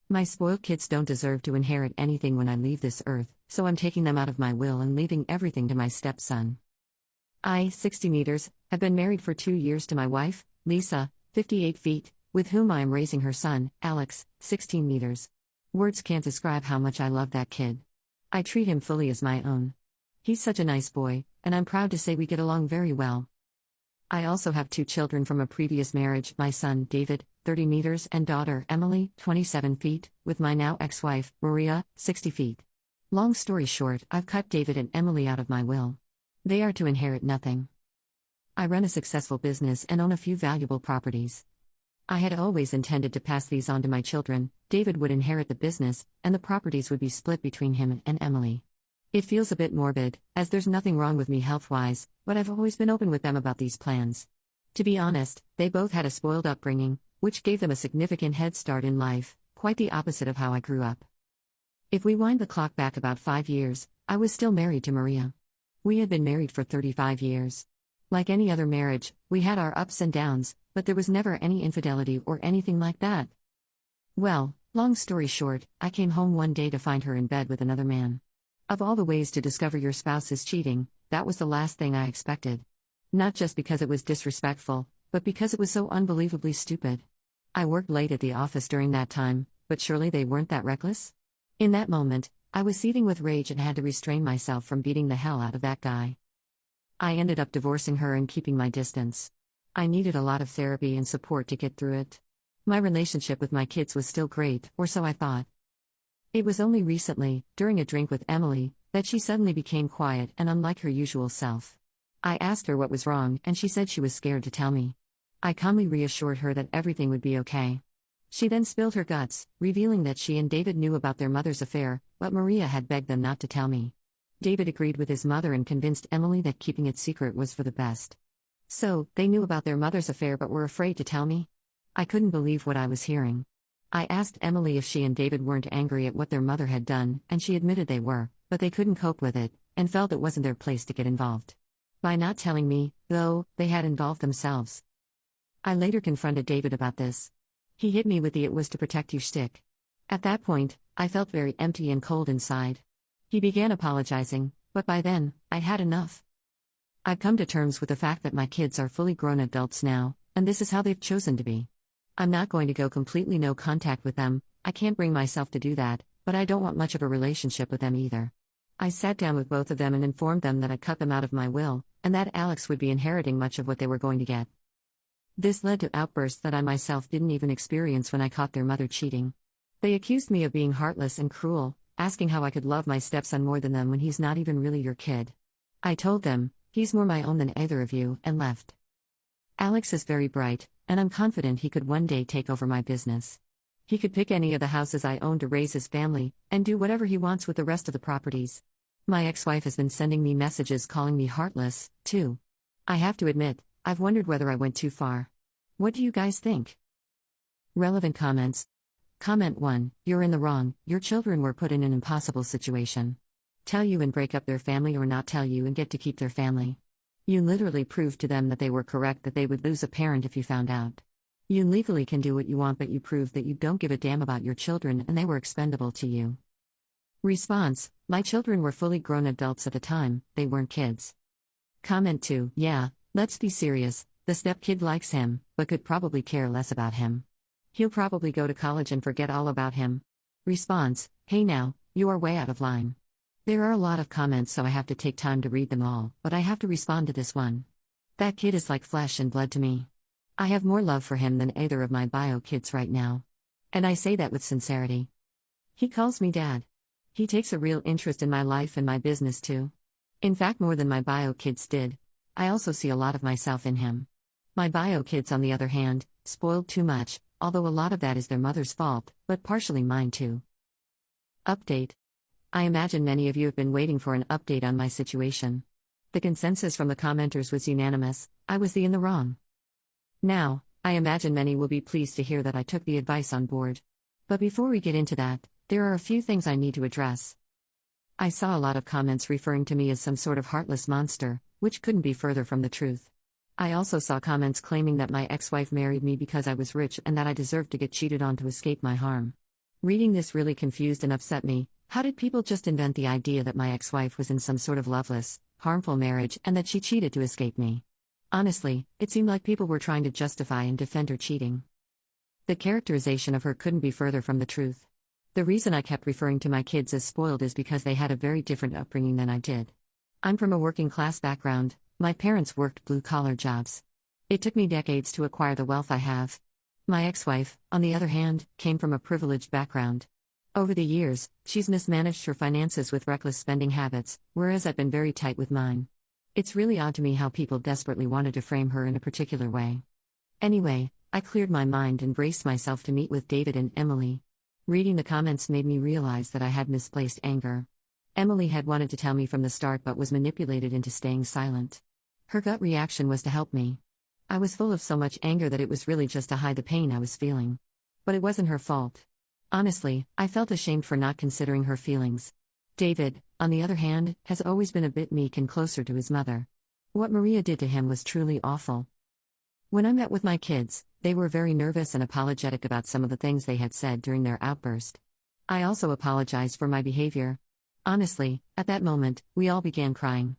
My spoiled kids don't deserve to inherit anything when I leave this earth, so I'm taking them out of my will and leaving everything to my stepson. I, 60 meters, have been married for 2 years to my wife, Lisa, 58 feet, with whom I am raising her son, Alex, 16 meters. Words can't describe how much I love that kid. I treat him fully as my own. He's such a nice boy, and I'm proud to say we get along very well. I also have 2 children from a previous marriage, my son, David, 30 meters, and daughter, Emily, 27 feet, with my now ex-wife, Maria, 60 feet. Long story short, I've cut David and Emily out of my will. They are to inherit nothing. I run a successful business and own a few valuable properties. I had always intended to pass these on to my children. David would inherit the business, and the properties would be split between him and Emily. It feels a bit morbid, as there's nothing wrong with me health-wise, but I've always been open with them about these plans. To be honest, they both had a spoiled upbringing, which gave them a significant head start in life, quite the opposite of how I grew up. If we wind the clock back about 5 years, I was still married to Maria. We had been married for 35 years. Like any other marriage, we had our ups and downs, but there was never any infidelity or anything like that. Well, long story short, I came home one day to find her in bed with another man. Of all the ways to discover your spouse is cheating, that was the last thing I expected. Not just because it was disrespectful, but because it was so unbelievably stupid. I worked late at the office during that time, but surely they weren't that reckless? In that moment, I was seething with rage and had to restrain myself from beating the hell out of that guy. I ended up divorcing her and keeping my distance. I needed a lot of therapy and support to get through it. My relationship with my kids was still great, or so I thought. It was only recently, during a drink with Emily, that she suddenly became quiet and unlike her usual self. I asked her what was wrong, and she said she was scared to tell me. I calmly reassured her that everything would be okay. She then spilled her guts, revealing that she and David knew about their mother's affair, but Maria had begged them not to tell me. David agreed with his mother and convinced Emily that keeping it secret was for the best. So, they knew about their mother's affair but were afraid to tell me? I couldn't believe what I was hearing. I asked Emily if she and David weren't angry at what their mother had done, and she admitted they were, but they couldn't cope with it, and felt it wasn't their place to get involved. By not telling me, though, they had involved themselves. I later confronted David about this. He hit me with the "it was to protect you" shtick. At that point, I felt very empty and cold inside. He began apologizing, but by then, I'd had enough. I've come to terms with the fact that my kids are fully grown adults now, and this is how they've chosen to be. I'm not going to go completely no contact with them, I can't bring myself to do that, but I don't want much of a relationship with them either. I sat down with both of them and informed them that I cut them out of my will, and that Alex would be inheriting much of what they were going to get. This led to outbursts that I myself didn't even experience when I caught their mother cheating. They accused me of being heartless and cruel, asking how I could love my stepson more than them when he's not even really your kid. I told them, he's more my own than either of you, and left. Alex is very bright, and I'm confident he could one day take over my business. He could pick any of the houses I own to raise his family, and do whatever he wants with the rest of the properties. My ex-wife has been sending me messages calling me heartless, too. I have to admit, I've wondered whether I went too far. What do you guys think? Relevant comments. Comment 1, you're in the wrong, your children were put in an impossible situation. Tell you and break up their family or not tell you and get to keep their family. You literally proved to them that they were correct, that they would lose a parent if you found out. You legally can do what you want, but you proved that you don't give a damn about your children and they were expendable to you. Response, my children were fully grown adults at the time, they weren't kids. Comment 2, yeah, let's be serious, the stepkid likes him, but could probably care less about him. He'll probably go to college and forget all about him. Response, hey now, you are way out of line. There are a lot of comments, so I have to take time to read them all, but I have to respond to this one. That kid is like flesh and blood to me. I have more love for him than either of my bio kids right now. And I say that with sincerity. He calls me dad. He takes a real interest in my life and my business too. In fact, more than my bio kids did. I also see a lot of myself in him. My bio kids, on the other hand, spoiled too much, although a lot of that is their mother's fault, but partially mine too. Update. I imagine many of you have been waiting for an update on my situation. The consensus from the commenters was unanimous, I was in the wrong. Now, I imagine many will be pleased to hear that I took the advice on board. But before we get into that, there are a few things I need to address. I saw a lot of comments referring to me as some sort of heartless monster, which couldn't be further from the truth. I also saw comments claiming that my ex-wife married me because I was rich and that I deserved to get cheated on to escape my harm. Reading this really confused and upset me. How did people just invent the idea that my ex-wife was in some sort of loveless, harmful marriage and that she cheated to escape me? Honestly, it seemed like people were trying to justify and defend her cheating. The characterization of her couldn't be further from the truth. The reason I kept referring to my kids as spoiled is because they had a very different upbringing than I did. I'm from a working-class background. My parents worked blue-collar jobs. It took me decades to acquire the wealth I have. My ex-wife, on the other hand, came from a privileged background. Over the years, she's mismanaged her finances with reckless spending habits, whereas I've been very tight with mine. It's really odd to me how people desperately wanted to frame her in a particular way. Anyway, I cleared my mind and braced myself to meet with David and Emily. Reading the comments made me realize that I had misplaced anger. Emily had wanted to tell me from the start but was manipulated into staying silent. Her gut reaction was to help me. I was full of so much anger that it was really just to hide the pain I was feeling. But it wasn't her fault. Honestly, I felt ashamed for not considering her feelings. David, on the other hand, has always been a bit meek and closer to his mother. What Maria did to him was truly awful. When I met with my kids, they were very nervous and apologetic about some of the things they had said during their outburst. I also apologized for my behavior. Honestly, at that moment, we all began crying.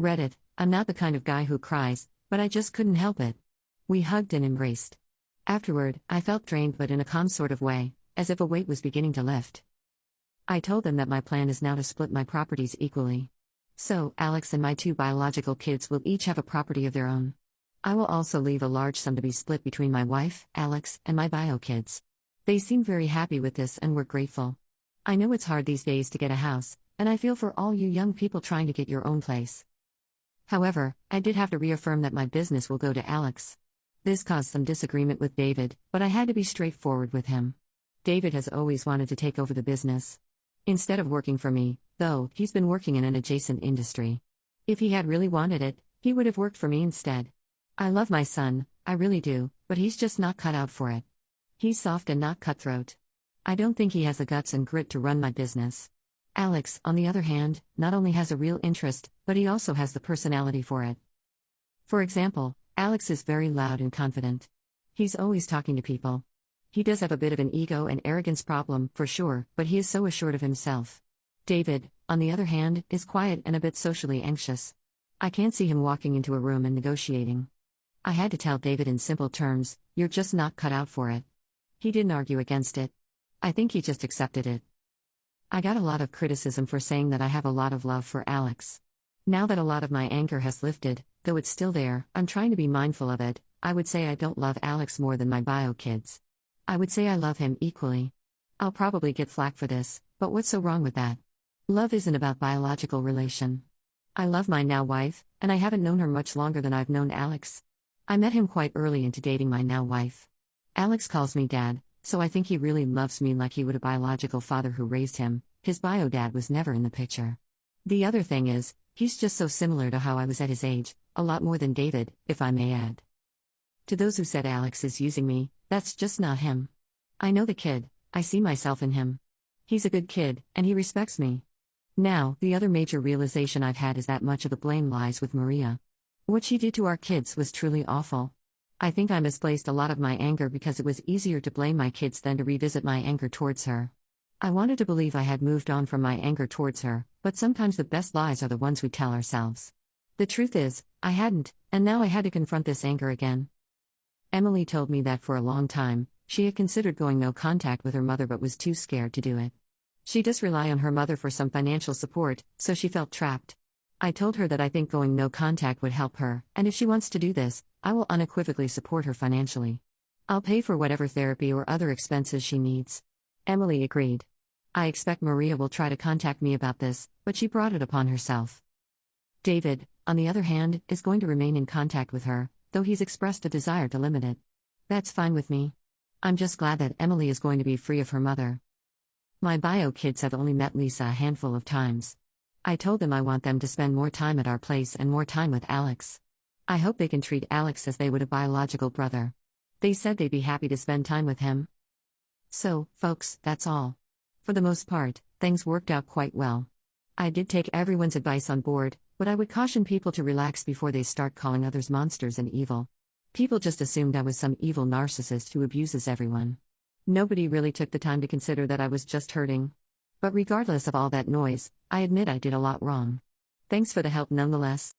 Reddit, I'm not the kind of guy who cries, but I just couldn't help it. We hugged and embraced. Afterward, I felt drained but in a calm sort of way, as if a weight was beginning to lift. I told them that my plan is now to split my properties equally. So, Alex and my 2 biological kids will each have a property of their own. I will also leave a large sum to be split between my wife, Alex, and my bio kids. They seemed very happy with this and were grateful. I know it's hard these days to get a house, and I feel for all you young people trying to get your own place. However, I did have to reaffirm that my business will go to Alex. This caused some disagreement with David, but I had to be straightforward with him. David has always wanted to take over the business. Instead of working for me, though, he's been working in an adjacent industry. If he had really wanted it, he would have worked for me instead. I love my son, I really do, but he's just not cut out for it. He's soft and not cutthroat. I don't think he has the guts and grit to run my business. Alex, on the other hand, not only has a real interest, but he also has the personality for it. For example, Alex is very loud and confident. He's always talking to people. He does have a bit of an ego and arrogance problem, for sure, but he is so assured of himself. David, on the other hand, is quiet and a bit socially anxious. I can't see him walking into a room and negotiating. I had to tell David in simple terms, you're just not cut out for it. He didn't argue against it. I think he just accepted it. I got a lot of criticism for saying that I have a lot of love for Alex. Now that a lot of my anger has lifted, though it's still there, I'm trying to be mindful of it. I would say I don't love Alex more than my bio kids. I would say I love him equally. I'll probably get flack for this, but what's so wrong with that? Love isn't about biological relation. I love my now wife, and I haven't known her much longer than I've known Alex. I met him quite early into dating my now wife. Alex calls me dad, so I think he really loves me like he would a biological father who raised him. His bio dad was never in the picture. The other thing is, he's just so similar to how I was at his age, a lot more than David, if I may add. To those who said Alex is using me, that's just not him. I know the kid, I see myself in him. He's a good kid, and he respects me. Now, the other major realization I've had is that much of the blame lies with Maria. What she did to our kids was truly awful. I think I misplaced a lot of my anger because it was easier to blame my kids than to revisit my anger towards her. I wanted to believe I had moved on from my anger towards her, but sometimes the best lies are the ones we tell ourselves. The truth is, I hadn't, and now I had to confront this anger again. Emily told me that for a long time, she had considered going no contact with her mother but was too scared to do it. She does rely on her mother for some financial support, so she felt trapped. I told her that I think going no contact would help her, and if she wants to do this, I will unequivocally support her financially. I'll pay for whatever therapy or other expenses she needs. Emily agreed. I expect Maria will try to contact me about this, but she brought it upon herself. David, on the other hand, is going to remain in contact with her, though he's expressed a desire to limit it. That's fine with me. I'm just glad that Emily is going to be free of her mother. My bio kids have only met Lisa a handful of times. I told them I want them to spend more time at our place and more time with Alex. I hope they can treat Alex as they would a biological brother. They said they'd be happy to spend time with him. So, folks, that's all. For the most part, things worked out quite well. I did take everyone's advice on board, but I would caution people to relax before they start calling others monsters and evil. People just assumed I was some evil narcissist who abuses everyone. Nobody really took the time to consider that I was just hurting. But regardless of all that noise, I admit I did a lot wrong. Thanks for the help nonetheless.